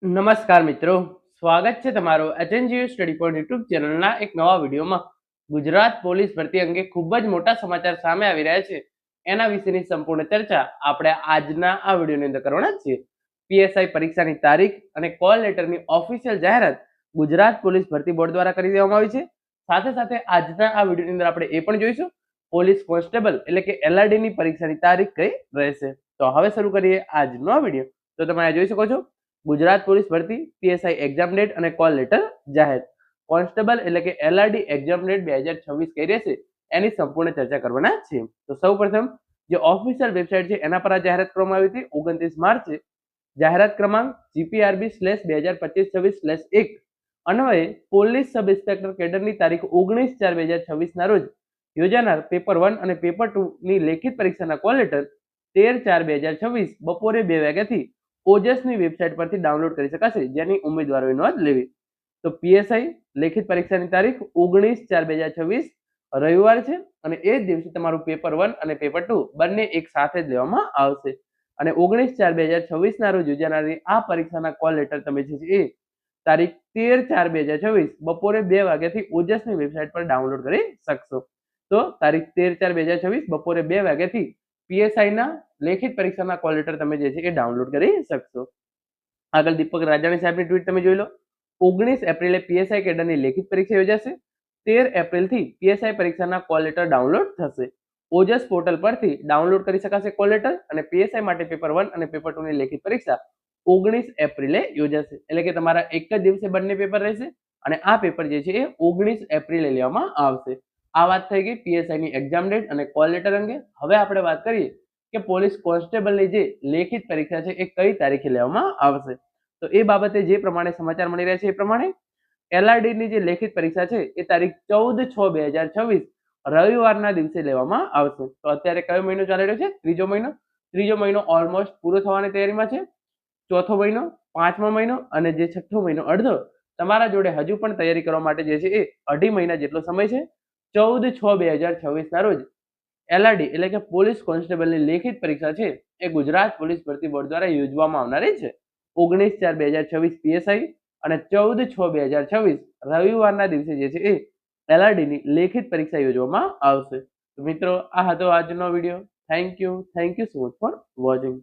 નમસ્કાર મિત્રો, સ્વાગત છે તમારો એચએનજીયુ સ્ટડી પોઈન્ટ યુટ્યુબ ચેનલના એક નવા વિડીયોમાં. ગુજરાત પોલીસ ભરતી અંગે ખૂબ જ મોટા સમાચાર સામે આવી રહ્યા છે. એના વિશેની સંપૂર્ણ ચર્ચા આપણે આજના આ વિડીયોની અંદર કરવાના છીએ. પીએસઆઈ પરીક્ષાની તારીખ અને કોલ લેટરની ઓફિશિયલ જાહેરાત ગુજરાત પોલીસ ભરતી બોર્ડ દ્વારા કરી દેવામાં આવી છે. સાથે સાથે આજના આ વિડીયોની અંદર આપણે એ પણ જોઈશું પોલીસ કોન્સ્ટેબલ એટલે કે એલઆરડીની પરીક્ષાની તારીખ કઈ રહેશે. તો હવે શરૂ કરીએ આજનો આ વિડીયો. તો તમે આ જોઈ શકો છો, ગુજરાત પોલીસ ભરતી પીએસઆઈ એક્ઝામ ડેટ અને કોલ લેટર જાહેર. કોન્સ્ટેબલ એટલે કે એલઆરડી એક્ઝામ ડેટ 2026 કઈ રહેશે એની સંપૂર્ણ ચર્ચા કરવાના છે. તો સૌપ્રથમ જે ઓફિશિયલ વેબસાઇટ છે એના પર આ જાહેરાત કરવામાં આવી હતી 29 માર્ચે. જાહેરાત ક્રમાંક GPRB/2025/1 અન્વયે પોલીસ સબ ઇન્સ્પેક્ટર કેડરની તારીખ 19/4/2026 ના રોજ યોજાનાર પેપર 1 અને પેપર 2 ની લેખિત પરીક્ષાના કોલ લેટર 13/4/2026 બપોરે 2 વાગ્યાથી ઓજસની વેબસાઇટ પરથી ડાઉનલોડ કરી શકાશે, જેની ઉમેદવારોએ નોંધ લેવી. તો પીએસઆઈ લેખિત પરીક્ષાની તારીખ 19/4/2026 રવિવાર છે અને એ જ દિવસે તમારું પેપર 1 અને પેપર 2 બંને એક સાથે જ લેવામાં આવશે. અને 19/4/2026 ના રોજ યોજાનારી આ પરીક્ષાના કોલ લેટર તમે જે છે એ તારીખ 13/4/2026 બપોરે 2 વાગ્યાથી ઓજસની વેબસાઇટ પર ડાઉનલોડ કરી શકશો. તો તારીખ 13/4/2026 બપોરે 2 વાગ્યાથી પીએસઆઈના લેખિત પરીક્ષાના કોલ લેટર તમે જે છે એ ડાઉનલોડ કરી શકશો. આગળ દીપક રાજાણી સાહેબની ટ્વીટ તમે જોઈ લો. 19 એપ્રિલે પીએસઆઈ કેડરની લેખિત પરીક્ષા યોજાશે. 13 એપ્રિલથી પીએસઆઈ પરીક્ષાના કોલ લેટર ડાઉનલોડ થશે. ઓજસ પોર્ટલ પરથી ડાઉનલોડ કરી શકાશે કોલ લેટર અને પીએસઆઈ માટે પેપર 1 અને પેપર 2 ની લેખિત પરીક્ષા 19 એપ્રિલે યોજાશે. એટલે કે તમારા એક જ દિવસે બંને પેપર રહેશે અને આ પેપર જે છે એ 19 એપ્રિલે લેવામાં આવશે. આ વાત થઈ ગઈ પીએસઆઈ ની એક્ઝામ ડેટ અને કોલ લેટર અંગે. હવે આપણે વાત કરીએ કે પોલીસ કોન્સ્ટેબલની જે લેખિત પરીક્ષા છે એ કઈ તારીખે લેવામાં આવશે. તો એ બાબતે જે પ્રમાણે સમાચાર મળી રહ્યા છે એ પ્રમાણે એલઆરડી ની જે લેખિત પરીક્ષા છે એ તારીખ 14/6/2026 રવિવારના દિવસે લેવામાં આવશે. તો અત્યારે કયો મહિનો ચાલી રહ્યો છે? ત્રીજો મહિનો ઓલમોસ્ટ પૂરો થવાની તૈયારીમાં છે. ચોથો મહિનો, પાંચમો મહિનો અને જે છઠ્ઠો મહિનો અડધો તમારા જોડે હજુ પણ તૈયારી કરવા માટે જે છે એ 2.5 મહિના જેટલો સમય છે. 14/6/2026 ના રોજ એલઆરડી એટલે કે પોલીસ કોન્સ્ટેબલની લેખિત પરીક્ષા છે એ ગુજરાત પોલીસ ભરતી બોર્ડ દ્વારા યોજવામાં આવનારી છે. 19/4/2026 પીએસઆઈ અને 14/6/2026 રવિવારના દિવસે જે છે એ એલઆરડી ની લેખિત પરીક્ષા યોજવામાં આવશે. તો મિત્રો, આ હતો આજનો video. Thank you so much for watching.